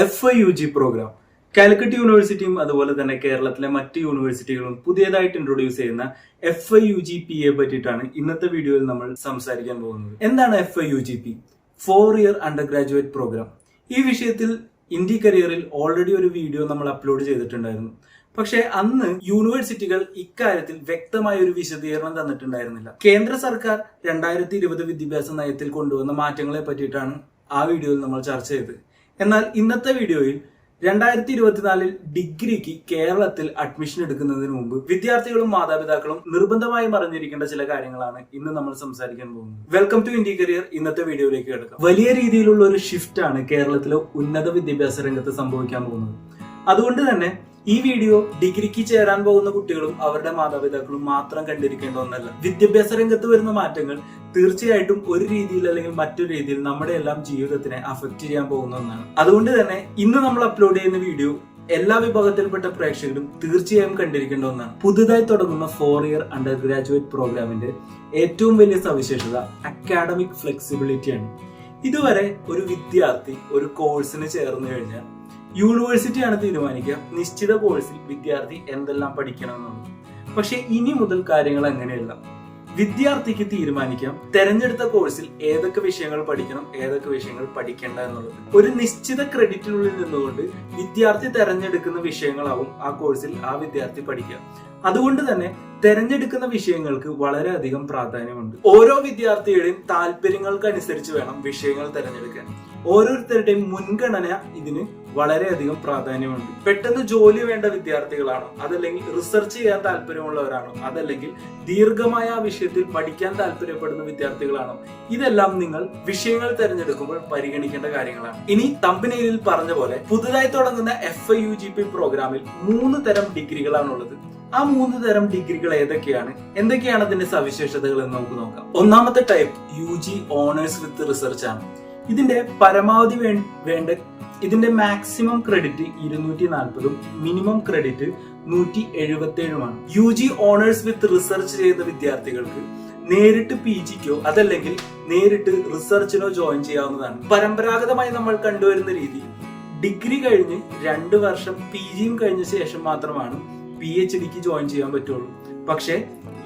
FIUG programme Calicut യൂണിവേഴ്സിറ്റിയും അതുപോലെ തന്നെ കേരളത്തിലെ മറ്റ് യൂണിവേഴ്സിറ്റികളും പുതിയതായിട്ട് ഇൻട്രൊഡ്യൂസ് ചെയ്യുന്ന FIUG-P പറ്റിയിട്ടാണ് ഇന്നത്തെ വീഡിയോയിൽ നമ്മൾ സംസാരിക്കാൻ പോകുന്നത്. എന്താണ് FIUG-P? 4-year under graduate programme. ഈ വിഷയത്തിൽ ഇന്ത്യ കരിയറിൽ ഓൾറെഡി ഒരു വീഡിയോ നമ്മൾ അപ്ലോഡ് ചെയ്തിട്ടുണ്ടായിരുന്നു. പക്ഷെ അന്ന് യൂണിവേഴ്സിറ്റികൾ ഇക്കാര്യത്തിൽ വ്യക്തമായ ഒരു വിശദീകരണം തന്നിട്ടുണ്ടായിരുന്നില്ല. കേന്ദ്ര സർക്കാർ 2020 വിദ്യാഭ്യാസ നയത്തിൽ കൊണ്ടുവന്ന മാറ്റങ്ങളെ പറ്റിയിട്ടാണ് ആ വീഡിയോയിൽ നമ്മൾ ചർച്ച ചെയ്തത്. എന്നാൽ ഇന്നത്തെ വീഡിയോയിൽ 2024 ഡിഗ്രിക്ക് കേരളത്തിൽ അഡ്മിഷൻ എടുക്കുന്നതിന് മുമ്പ് വിദ്യാർത്ഥികളും മാതാപിതാക്കളും നിർബന്ധമായും അറിഞ്ഞിരിക്കേണ്ട ചില കാര്യങ്ങളാണ് ഇന്ന് നമ്മൾ സംസാരിക്കാൻ പോകുന്നത്. Welcome to India career. ഇന്നത്തെ വീഡിയോയിലേക്ക് കിടക്കാം. വലിയ രീതിയിലുള്ള ഒരു ഷിഫ്റ്റ് ആണ് കേരളത്തിലെ ഉന്നത വിദ്യാഭ്യാസ രംഗത്ത് സംഭവിക്കാൻ പോകുന്നത്. അതുകൊണ്ട് തന്നെ ഈ വീഡിയോ ഡിഗ്രിക്ക് ചേരാൻ പോകുന്ന കുട്ടികളും അവരുടെ മാതാപിതാക്കളും മാത്രം കണ്ടിരിക്കേണ്ട ഒന്നല്ല. വിദ്യാഭ്യാസ രംഗത്ത് വരുന്ന മാറ്റങ്ങൾ തീർച്ചയായിട്ടും ഒരു രീതിയിൽ അല്ലെങ്കിൽ മറ്റൊരു രീതിയിൽ നമ്മുടെ എല്ലാം ജീവിതത്തിനെ അഫക്ട് ചെയ്യാൻ പോകുന്ന ഒന്നാണ്. അതുകൊണ്ട് തന്നെ ഇന്ന് നമ്മൾ അപ്ലോഡ് ചെയ്യുന്ന വീഡിയോ എല്ലാ വിഭാഗത്തിൽപ്പെട്ട പ്രേക്ഷകരും തീർച്ചയായും കണ്ടിരിക്കേണ്ട ഒന്നാണ്. പുതുതായി തുടങ്ങുന്ന 4-year അണ്ടർ ഗ്രാജുവേറ്റ് പ്രോഗ്രാമിന്റെ ഏറ്റവും വലിയ സവിശേഷത അക്കാഡമിക് ഫ്ലെക്സിബിലിറ്റിയാണ്. ഇതുവരെ ഒരു വിദ്യാർത്ഥി ഒരു കോഴ്സിന് ചേർന്ന് കഴിഞ്ഞാൽ യൂണിവേഴ്സിറ്റിയാണ് തീരുമാനിക്കുക നിശ്ചിത കോഴ്സിൽ വിദ്യാർത്ഥി എന്തെല്ലാം പഠിക്കണമെന്നുള്ളത്. പക്ഷെ ഇനി മുതൽ കാര്യങ്ങൾ അങ്ങനെയല്ല. വിദ്യാർത്ഥിക്ക് തീരുമാനിക്കാം തെരഞ്ഞെടുത്ത കോഴ്സിൽ ഏതൊക്കെ വിഷയങ്ങൾ പഠിക്കണം, ഏതൊക്കെ വിഷയങ്ങൾ പഠിക്കേണ്ട എന്നുള്ളത്. ഒരു നിശ്ചിത ക്രെഡിറ്റിനുള്ളിൽ നിന്നുകൊണ്ട് വിദ്യാർത്ഥി തെരഞ്ഞെടുക്കുന്ന വിഷയങ്ങളാവും ആ കോഴ്സിൽ ആ വിദ്യാർത്ഥി പഠിക്കുക. അതുകൊണ്ട് തന്നെ തെരഞ്ഞെടുക്കുന്ന വിഷയങ്ങൾക്ക് വളരെയധികം പ്രാധാന്യമുണ്ട്. ഓരോ വിദ്യാർത്ഥിയുടെയും താല്പര്യങ്ങൾക്കനുസരിച്ച് വേണം വിഷയങ്ങൾ തെരഞ്ഞെടുക്കാൻ. ഓരോരുത്തരുടെയും മുൻഗണന ഇതിന് വളരെയധികം പ്രാധാന്യമുണ്ട്. പെട്ടെന്ന് ജോലി വേണ്ട വിദ്യാർത്ഥികളാണോ, അതല്ലെങ്കിൽ റിസർച്ച് ചെയ്യാൻ താല്പര്യമുള്ളവരാണോ, അതല്ലെങ്കിൽ ദീർഘമായ ആ വിഷയത്തിൽ പഠിക്കാൻ താല്പര്യപ്പെടുന്ന വിദ്യാർത്ഥികളാണോ, ഇതെല്ലാം നിങ്ങൾ വിഷയങ്ങൾ തിരഞ്ഞെടുക്കുമ്പോൾ പരിഗണിക്കേണ്ട കാര്യങ്ങളാണ്. ഇനി തമ്പനെയിലിൽ പറഞ്ഞ പോലെ പുതുതായി തുടങ്ങുന്ന FIUG-P പ്രോഗ്രാമിൽ 3 തരം ഡിഗ്രികളാണുള്ളത്. ആ 3 തരം ഡിഗ്രികൾ എന്തൊക്കെയാണ് അതിന്റെ സവിശേഷതകൾ എന്ന് നമുക്ക് നോക്കാം. ഒന്നാമത്തെ type UG honours with research ആണ്. ഇതിന്റെ പരമാവധി വേണ്ട ഇതിന്റെ മാക്സിമം ക്രെഡിറ്റ് 240ഉം മിനിമം ക്രെഡിറ്റ് 177ഉമാണ്. UG ഓണേഴ്സ് വിത്ത് റിസർച്ച് ചെയ്യുന്ന വിദ്യാർത്ഥികൾക്ക് നേരിട്ട് PGക്കോ അതല്ലെങ്കിൽ നേരിട്ട് റിസർച്ചിനോ ജോയിൻ ചെയ്യാവുന്നതാണ്. പരമ്പരാഗതമായി നമ്മൾ കണ്ടുവരുന്ന രീതി ഡിഗ്രി കഴിഞ്ഞ് 2 വർഷം PGയും കഴിഞ്ഞ ശേഷം മാത്രമാണ് PhDക്ക് ജോയിൻ ചെയ്യാൻ പറ്റുള്ളൂ. പക്ഷെ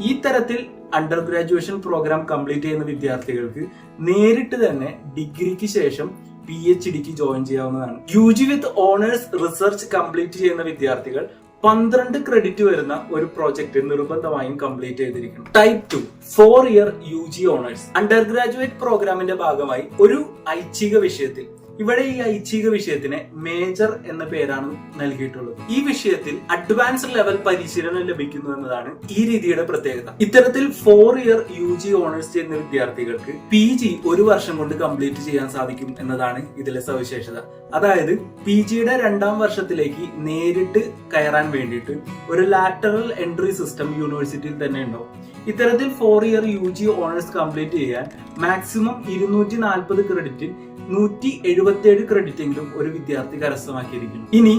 ഈ തരത്തിൽ അണ്ടർ ഗ്രാജുവേഷൻ പ്രോഗ്രാം കംപ്ലീറ്റ് ചെയ്യുന്ന വിദ്യാർത്ഥികൾക്ക് നേരിട്ട് തന്നെ ഡിഗ്രിക്ക് ശേഷം PhDക്ക് ജോയിൻ ചെയ്യാവുന്നതാണ്. UG വിത്ത് ഓണേഴ്സ് റിസർച്ച് കംപ്ലീറ്റ് ചെയ്യുന്ന വിദ്യാർത്ഥികൾ 12 ക്രെഡിറ്റ് വരുന്ന ഒരു പ്രോജക്ട് നിർബന്ധമായും കംപ്ലീറ്റ് ചെയ്തിരിക്കണം. Type 2 4-year UG honours under graduate പ്രോഗ്രാമിന്റെ ഭാഗമായി ഒരു ഐച്ഛിക വിഷയത്തിൽ, ഇവിടെ ഈ ഐച്ഛിക വിഷയത്തിന് മേജർ എന്ന പേരാണ് നൽകിയിട്ടുള്ളത്. ഈ വിഷയത്തിൽ അഡ്വാൻസ്ഡ് ലെവൽ പരിശീലനം ലഭിക്കുന്നു എന്നതാണ് ഈ രീതിയുടെ പ്രത്യേകത. ഇത്തരത്തിൽ 4-year UG ഓണേഴ്സ് ചെയ്യുന്ന വിദ്യാർത്ഥികൾക്ക് PG 1 വർഷം കൊണ്ട് കംപ്ലീറ്റ് ചെയ്യാൻ സാധിക്കും എന്നതാണ് ഇതിലെ സവിശേഷത. അതായത് PGയുടെ 2ാം വർഷത്തിലേക്ക് നേരിട്ട് കയറാൻ വേണ്ടിയിട്ട് ഒരു ലാറ്ററൽ എൻട്രി സിസ്റ്റം യൂണിവേഴ്സിറ്റിയിൽ തന്നെ ഉണ്ടാവും. ഇത്തരത്തിൽ 4-year UG ഓണേഴ്സ് കംപ്ലീറ്റ് ചെയ്യാൻ മാക്സിമം 240 ക്രെഡിറ്റിൽ 177 ക്രെഡിറ്റെങ്കിലും ഒരു വിദ്യാർത്ഥി കരസ്ഥമാക്കിയിരിക്കുന്നു. ഇനി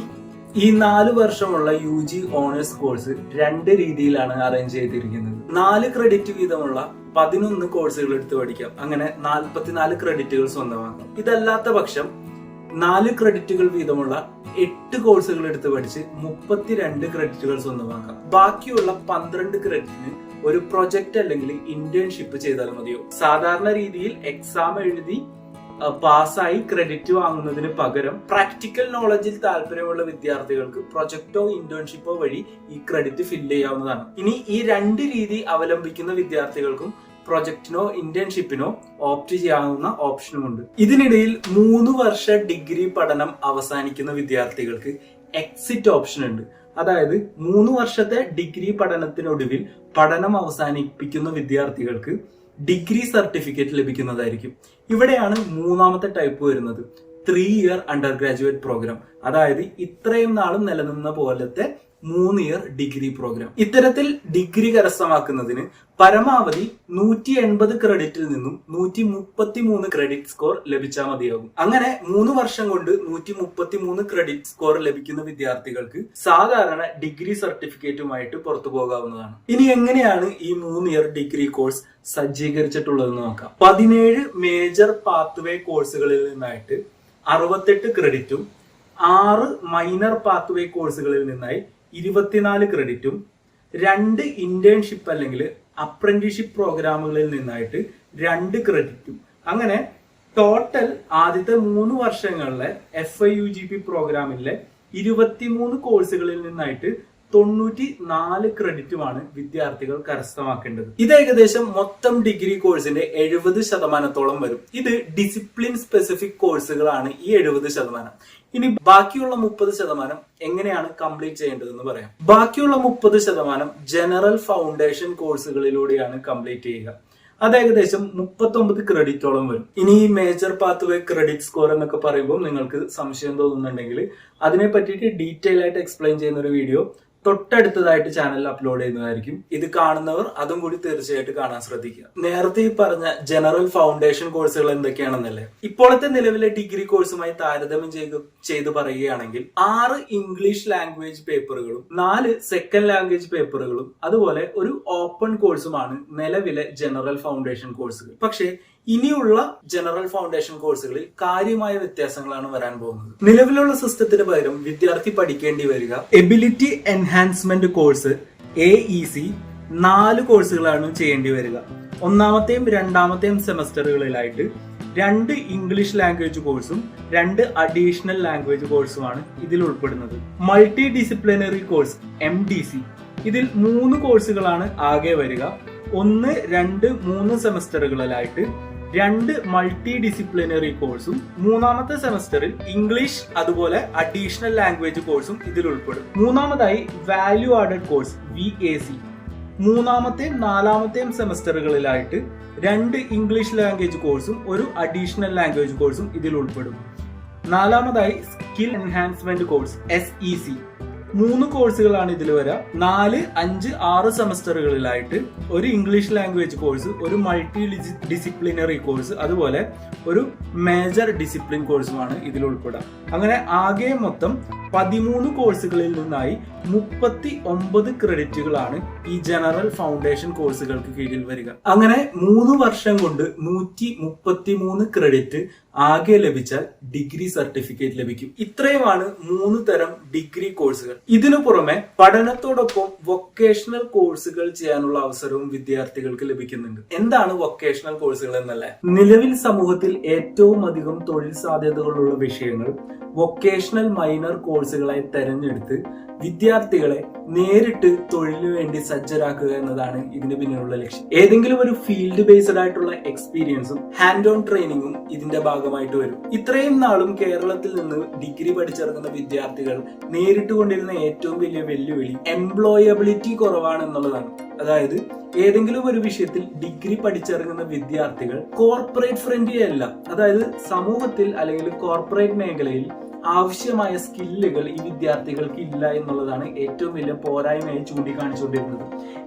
ഈ 4 വർഷമുള്ള UG ഓണേഴ്സ് കോഴ്സ് 2 രീതിയിലാണ് അറേഞ്ച് ചെയ്തിരിക്കുന്നത്. 4 ക്രെഡിറ്റ് വീതമുള്ള 11 കോഴ്സുകൾ എടുത്ത് പഠിക്കാം. അങ്ങനെ 44 ക്രെഡിറ്റുകൾ സ്വന്തമാക്കാം. ഇതല്ലാത്ത പക്ഷം 4 ക്രെഡിറ്റുകൾ വീതമുള്ള 8 കോഴ്സുകൾ എടുത്ത് പഠിച്ച് 32 ക്രെഡിറ്റുകൾ സ്വന്തമാക്കാം. ബാക്കിയുള്ള 12 ക്രെഡിറ്റിന് ഒരു പ്രൊജക്ട് അല്ലെങ്കിൽ ഇന്റേൺഷിപ്പ് ചെയ്താൽ മതിയോ. സാധാരണ രീതിയിൽ എക്സാം എഴുതി പാസ്സായി ക്രെഡിറ്റ് വാങ്ങുന്നതിന് പകരം പ്രാക്ടിക്കൽ നോളജിൽ താല്പര്യമുള്ള വിദ്യാർത്ഥികൾക്ക് പ്രൊജക്റ്റോ ഇന്റേൺഷിപ്പോ വഴി ഈ ക്രെഡിറ്റ് ഫില്ല് ചെയ്യാവുന്നതാണ്. ഇനി ഈ 2 രീതി അവലംബിക്കുന്ന വിദ്യാർത്ഥികൾക്കും പ്രൊജക്റ്റിനോ ഇന്റേൺഷിപ്പിനോ ഓപ്റ്റ് ചെയ്യാവുന്ന ഓപ്ഷനുമുണ്ട്. ഇതിനിടയിൽ 3 വർഷ ഡിഗ്രി പഠനം അവസാനിക്കുന്ന വിദ്യാർത്ഥികൾക്ക് എക്സിറ്റ് ഓപ്ഷൻ ഉണ്ട്. അതായത് 3 വർഷത്തെ ഡിഗ്രി പഠനത്തിനൊടുവിൽ പഠനം അവസാനിപ്പിക്കുന്ന വിദ്യാർത്ഥികൾക്ക് ഡിഗ്രി സർട്ടിഫിക്കറ്റ് ലഭിക്കുന്നതായിരിക്കും. ഇവിടെയാണ് 3ാമത്തെ ടൈപ്പ് വരുന്നത്, 3-year അണ്ടർ ഗ്രാജുവേറ്റ് പ്രോഗ്രാം. അതായത് ഇത്രയും നാളും നിലനിന്ന പോലത്തെ 3-year ഡിഗ്രി പ്രോഗ്രാം. ഇത്തരത്തിൽ ഡിഗ്രി കരസ്ഥമാക്കുന്നതിന് പരമാവധി 180 ക്രെഡിറ്റിൽ നിന്നും 133 ക്രെഡിറ്റ് സ്കോർ ലഭിച്ചാൽ മതിയാകും. അങ്ങനെ 3 വർഷം കൊണ്ട് 133 ക്രെഡിറ്റ് സ്കോർ ലഭിക്കുന്ന വിദ്യാർത്ഥികൾക്ക് സാധാരണ ഡിഗ്രി സർട്ടിഫിക്കറ്റുമായിട്ട് പുറത്തു പോകാവുന്നതാണ്. ഇനി എങ്ങനെയാണ് ഈ 3-year ഡിഗ്രി കോഴ്സ് സജ്ജീകരിച്ചിട്ടുള്ളതെന്ന് നോക്കാം. 17 മേജർ പാത്വേ കോഴ്സുകളിൽ നിന്നായിട്ട് 68 ക്രെഡിറ്റും 6 മൈനർ പാത്വേ കോഴ്സുകളിൽ നിന്നായി 24 ക്രെഡിറ്റും 2 ഇന്റേൺഷിപ്പ് അല്ലെങ്കിൽ അപ്രന്റീഷിപ്പ് പ്രോഗ്രാമുകളിൽ നിന്നായിട്ട് 2 ക്രെഡിറ്റും അങ്ങനെ ടോട്ടൽ ആദ്യത്തെ 3 വർഷങ്ങളിലെ FIUGP പ്രോഗ്രാമിലെ 23 കോഴ്സുകളിൽ നിന്നായിട്ട് 94 ക്രെഡിറ്റുമാണ് വിദ്യാർത്ഥികൾ കരസ്ഥമാക്കേണ്ടത്. ഇത് ഏകദേശം മൊത്തം ഡിഗ്രി കോഴ്സിന്റെ 70% വരും. ഇത് ഡിസിപ്ലിൻ സ്പെസിഫിക് കോഴ്സുകളാണ് ഈ 70%. ഇനി ബാക്കിയുള്ള 30% എങ്ങനെയാണ് കംപ്ലീറ്റ് ചെയ്യേണ്ടതെന്ന് പറയാം. ബാക്കിയുള്ള 30% ജനറൽ ഫൗണ്ടേഷൻ കോഴ്സുകളിലൂടെയാണ് കംപ്ലീറ്റ് ചെയ്യുക. അത് ഏകദേശം 39 ക്രെഡിറ്റോളം വരും. ഇനി ഈ മേജർ പാത്വേ ക്രെഡിറ്റ് സ്കോർ എന്നൊക്കെ പറയുമ്പോൾ നിങ്ങൾക്ക് സംശയം തോന്നുന്നുണ്ടെങ്കിൽ അതിനെ പറ്റിയിട്ട് ഡീറ്റെയിൽ ആയിട്ട് എക്സ്പ്ലെയിൻ ചെയ്യുന്ന ഒരു വീഡിയോ തൊട്ടടുത്തതായിട്ട് ചാനലിൽ അപ്ലോഡ് ചെയ്യുന്നതായിരിക്കും. ഇത് കാണുന്നവർ അതും കൂടി തീർച്ചയായിട്ടും കാണാൻ ശ്രദ്ധിക്കുക. നേരത്തെ ഈ പറഞ്ഞ ജനറൽ ഫൗണ്ടേഷൻ കോഴ്സുകൾ എന്തൊക്കെയാണെന്നല്ലേ, ഇപ്പോഴത്തെ നിലവിലെ ഡിഗ്രി കോഴ്സുമായി താരതമ്യം ചെയ്ത് പറയുകയാണെങ്കിൽ 6 ഇംഗ്ലീഷ് ലാംഗ്വേജ് പേപ്പറുകളും 4 സെക്കൻഡ് ലാംഗ്വേജ് പേപ്പറുകളും അതുപോലെ ഒരു ഓപ്പൺ കോഴ്സുമാണ് നിലവിലെ ജനറൽ ഫൗണ്ടേഷൻ കോഴ്സുകൾ. പക്ഷേ ഇനിയുള്ള ജനറൽ ഫൗണ്ടേഷൻ കോഴ്സുകളിൽ കാര്യമായ വ്യത്യാസങ്ങളാണ് വരാൻ പോകുന്നത്. നിലവിലുള്ള സിസ്റ്റത്തിന് പകരം വിദ്യാർത്ഥി പഠിക്കേണ്ടി വരിക എബിലിറ്റി എൻഹാൻസ്മെന്റ് കോഴ്സ് AEC 4 കോഴ്സുകളാണ് ചെയ്യേണ്ടി വരിക. ഒന്നാമത്തെയും രണ്ടാമത്തെയും സെമസ്റ്ററുകളിലായിട്ട് 2 ഇംഗ്ലീഷ് ലാംഗ്വേജ് കോഴ്സും 2 അഡീഷണൽ ലാംഗ്വേജ് കോഴ്സുമാണ് ഇതിൽ ഉൾപ്പെടുന്നത്. മൾട്ടി ഡിസിപ്ലിനറി കോഴ്സ് MDC ഇതിൽ 3 കോഴ്സുകളാണ് ആകെ വരിക. 1, 2, 3 സെമസ്റ്ററുകളിലായിട്ട് 2 മൾട്ടി ഡിസിപ്ലിനറി കോഴ്സും 3ാമത്തെ സെമസ്റ്ററിൽ ഇംഗ്ലീഷ് അതുപോലെ അഡീഷണൽ ലാംഗ്വേജ് കോഴ്സും ഇതിൽ ഉൾപ്പെടും. മൂന്നാമതായി value added course VAC 3ാമത്തെയും 4ാമത്തെയും സെമസ്റ്ററുകളിലായിട്ട് 2 English language കോഴ്സും 1 അഡീഷണൽ ലാംഗ്വേജ് കോഴ്സും ഇതിൽ ഉൾപ്പെടും. 4ാമതായി സ്കിൽ എൻഹാൻസ്മെന്റ് കോഴ്സ് SEC 3 കോഴ്സുകളാണ് ഇതിൽ വരിക. 4, 5, 6 സെമസ്റ്ററുകളിലായിട്ട് 1 English language course, 1 multi disciplinary course അതുപോലെ 1 മേജർ ഡിസിപ്ലിൻ കോഴ്സുമാണ് ഇതിൽ ഉൾപ്പെടുക. അങ്ങനെ ആകെ മൊത്തം 13 കോഴ്സുകളിൽ നിന്നായി 39 ക്രെഡിറ്റുകളാണ് ഈ ജനറൽ ഫൗണ്ടേഷൻ കോഴ്സുകൾക്ക് കീഴിൽ വരിക. അങ്ങനെ 3 വർഷം കൊണ്ട് 133 ക്രെഡിറ്റ് ആകെ ലഭിച്ചാൽ ഡിഗ്രി സർട്ടിഫിക്കറ്റ് ലഭിക്കും. ഇത്രയുമാണ് 3 തരം ഡിഗ്രി കോഴ്സുകൾ. ഇതിനു പുറമെ പഠനത്തോടൊപ്പം വൊക്കേഷണൽ കോഴ്സുകൾ ചെയ്യാനുള്ള അവസരവും വിദ്യാർത്ഥികൾക്ക് ലഭിക്കുന്നുണ്ട്. എന്താണ് വൊക്കേഷണൽ കോഴ്സുകൾ എന്നല്ലേ? നിലവിൽ സമൂഹത്തിൽ ഏറ്റവും അധികം തൊഴിൽ സാധ്യതകളുള്ള വിഷയങ്ങൾ വൊക്കേഷണൽ മൈനർ കോഴ്സുകളായി തെരഞ്ഞെടുത്ത് വിദ്യാർത്ഥികളെ നേരിട്ട് തൊഴിലിനു വേണ്ടി സജ്ജരാക്കുക എന്നതാണ് ഇതിന് പിന്നിലുള്ള ലക്ഷ്യം. ഏതെങ്കിലും ഒരു ഫീൽഡ് ബേസ്ഡ് ആയിട്ടുള്ള എക്സ്പീരിയൻസും ഹാൻഡ് ഓൺ ട്രെയിനിങ്ങും ഇതിന്റെ ഭാഗമായിട്ട് വരും. ഇത്രയും നാളും കേരളത്തിൽ നിന്ന് ഡിഗ്രി പഠിച്ചിറങ്ങുന്ന വിദ്യാർത്ഥികൾ നേരിട്ട് കൊണ്ടിരുന്ന ഏറ്റവും വലിയ വെല്ലുവിളി എംപ്ലോയബിലിറ്റി കുറവാണെന്നുള്ളതാണ്. അതായത് ഏതെങ്കിലും ഒരു വിഷയത്തിൽ ഡിഗ്രി പഠിച്ചിറങ്ങുന്ന വിദ്യാർത്ഥികൾ കോർപ്പറേറ്റ് ഫ്രണ്ട്ലി അല്ല. അതായത് സമൂഹത്തിൽ അല്ലെങ്കിൽ കോർപ്പറേറ്റ് മേഖലയിൽ ആവശ്യമായ സ്കില്ലുകൾ ഈ വിദ്യാർത്ഥികൾക്ക് ഇല്ല എന്നുള്ളതാണ് ഏറ്റവും വലിയ പോരായ്മയായി ചൂണ്ടിക്കാണിച്ചുകൊണ്ടിരുന്നത്.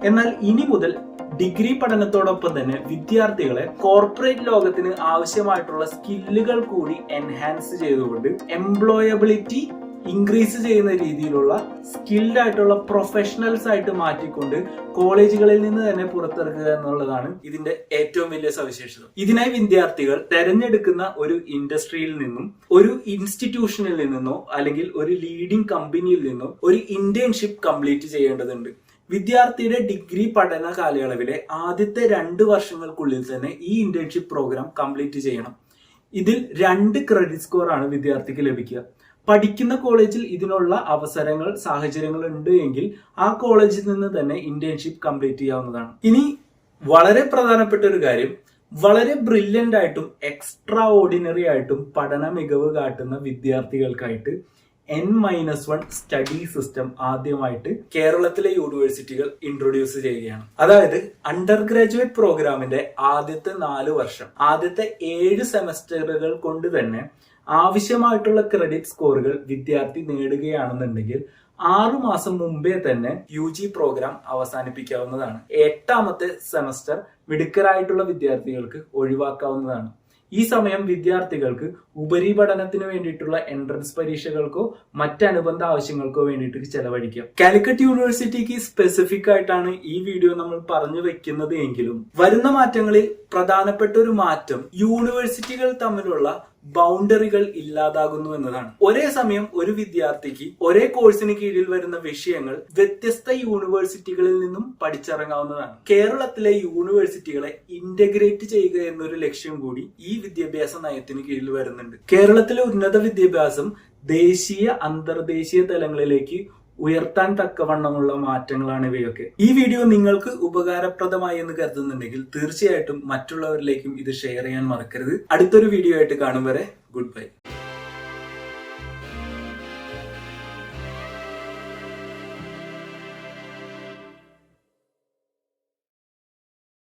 എന്നാൽ ഇനി മുതൽ ഡിഗ്രി പഠനത്തോടൊപ്പം തന്നെ വിദ്യാർത്ഥികളെ കോർപ്പറേറ്റ് ലോകത്തിന് ആവശ്യമായിട്ടുള്ള സ്കില്ലുകൾ കൂടി എൻഹാൻസ് ചെയ്തുകൊണ്ട് എംപ്ലോയബിലിറ്റി ഇൻക്രീസ് ചെയ്യുന്ന രീതിയിലുള്ള സ്കിൽഡ് ആയിട്ടുള്ള പ്രൊഫഷണൽസ് ആയിട്ട് മാറ്റിക്കൊണ്ട് കോളേജുകളിൽ നിന്ന് തന്നെ പുറത്തിറക്കുക എന്നുള്ളതാണ് ഇതിന്റെ ഏറ്റവും വലിയ സവിശേഷത. ഇതിനായി വിദ്യാർത്ഥികൾ തെരഞ്ഞെടുക്കുന്ന ഒരു ഇൻഡസ്ട്രിയിൽ നിന്നും ഒരു ഇൻസ്റ്റിറ്റ്യൂഷനിൽ നിന്നോ അല്ലെങ്കിൽ ഒരു ലീഡിംഗ് കമ്പനിയിൽ നിന്നോ ഒരു ഇന്റേൺഷിപ്പ് കംപ്ലീറ്റ് ചെയ്യേണ്ടതുണ്ട്. വിദ്യാർത്ഥിയുടെ ഡിഗ്രി പഠന കാലയളവിലെ ആദ്യത്തെ 2 വർഷങ്ങൾക്കുള്ളിൽ തന്നെ ഈ ഇന്റേൺഷിപ്പ് പ്രോഗ്രാം കംപ്ലീറ്റ് ചെയ്യണം. ഇതിൽ 2 ക്രെഡിറ്റ് സ്കോർ ആണ് വിദ്യാർത്ഥിക്ക് ലഭിക്കുക. പഠിക്കുന്ന കോളേജിൽ ഇതിനുള്ള അവസരങ്ങൾ സാഹചര്യങ്ങൾ ഉണ്ട് എങ്കിൽ ആ കോളേജിൽ നിന്ന് തന്നെ ഇന്റേൺഷിപ്പ് കംപ്ലീറ്റ് ചെയ്യാവുന്നതാണ്. ഇനി വളരെ പ്രധാനപ്പെട്ട ഒരു കാര്യം, വളരെ ബ്രില്യന്റ് ആയിട്ടും എക്സ്ട്രാ ഓർഡിനറി ആയിട്ടും പഠന മികവ് കാട്ടുന്ന വിദ്യാർത്ഥികൾക്കായിട്ട് N-1 സ്റ്റഡി സിസ്റ്റം ആദ്യമായിട്ട് കേരളത്തിലെ യൂണിവേഴ്സിറ്റികൾ ഇൻട്രൊഡ്യൂസ് ചെയ്യുകയാണ്. അതായത് അണ്ടർ ഗ്രാജുവേറ്റ് പ്രോഗ്രാമിന്റെ ആദ്യത്തെ 4 വർഷം ആദ്യത്തെ 7 സെമസ്റ്ററുകൾ കൊണ്ട് തന്നെ ആവശ്യമായിട്ടുള്ള ക്രെഡിറ്റ് സ്കോറുകൾ വിദ്യാർത്ഥി നേടുകയാണെന്നുണ്ടെങ്കിൽ 6 മാസം മുമ്പേ തന്നെ UG പ്രോഗ്രാം അവസാനിപ്പിക്കാവുന്നതാണ്. 8ാമത്തെ സെമസ്റ്റർ മിടുക്കരായിട്ടുള്ള വിദ്യാർത്ഥികൾക്ക് ഒഴിവാക്കാവുന്നതാണ്. ഈ സമയം വിദ്യാർത്ഥികൾക്ക് ഉപരിപഠനത്തിന് വേണ്ടിയിട്ടുള്ള എൻട്രൻസ് പരീക്ഷകൾക്കോ മറ്റനുബന്ധ ആവശ്യങ്ങൾക്കോ വേണ്ടിയിട്ട് ചെലവഴിക്കാം. കാലിക്കറ്റ് യൂണിവേഴ്സിറ്റിക്ക് സ്പെസിഫിക് ആയിട്ടാണ് ഈ വീഡിയോ നമ്മൾ പറഞ്ഞു വെക്കുന്നത് എങ്കിലും വരുന്ന മാറ്റങ്ങളിൽ പ്രധാനപ്പെട്ട ഒരു മാറ്റം യൂണിവേഴ്സിറ്റികൾ തമ്മിലുള്ള ബൗണ്ടറികൾ ഇല്ലാതാകുന്നു എന്നതാണ്. ഒരേ സമയം ഒരു വിദ്യാർത്ഥിക്ക് ഒരേ കോഴ്സിന് കീഴിൽ വരുന്ന വിഷയങ്ങൾ വ്യത്യസ്ത യൂണിവേഴ്സിറ്റികളിൽ നിന്നും പഠിച്ചിറങ്ങാവുന്നതാണ്. കേരളത്തിലെ യൂണിവേഴ്സിറ്റികളെ ഇന്റഗ്രേറ്റ് ചെയ്യുക എന്നൊരു ലക്ഷ്യം കൂടി ഈ വിദ്യാഭ്യാസ നയത്തിന് കീഴിൽ വരുന്നുണ്ട്. കേരളത്തിലെ ഉന്നത വിദ്യാഭ്യാസം ദേശീയ അന്തർദേശീയ തലങ്ങളിലേക്ക് ഉയർത്താൻ തക്കവണ്ണമുള്ള മാറ്റങ്ങളാണ് ഇവയൊക്കെ. ഈ വീഡിയോ നിങ്ങൾക്ക് ഉപകാരപ്രദമായി എന്ന് കരുതുന്നുണ്ടെങ്കിൽ തീർച്ചയായിട്ടും മറ്റുള്ളവരിലേക്കും ഇത് ഷെയർ ചെയ്യാൻ മറക്കരുത്. അടുത്തൊരു വീഡിയോ ആയിട്ട് കാണും വരെ ഗുഡ് ബൈ.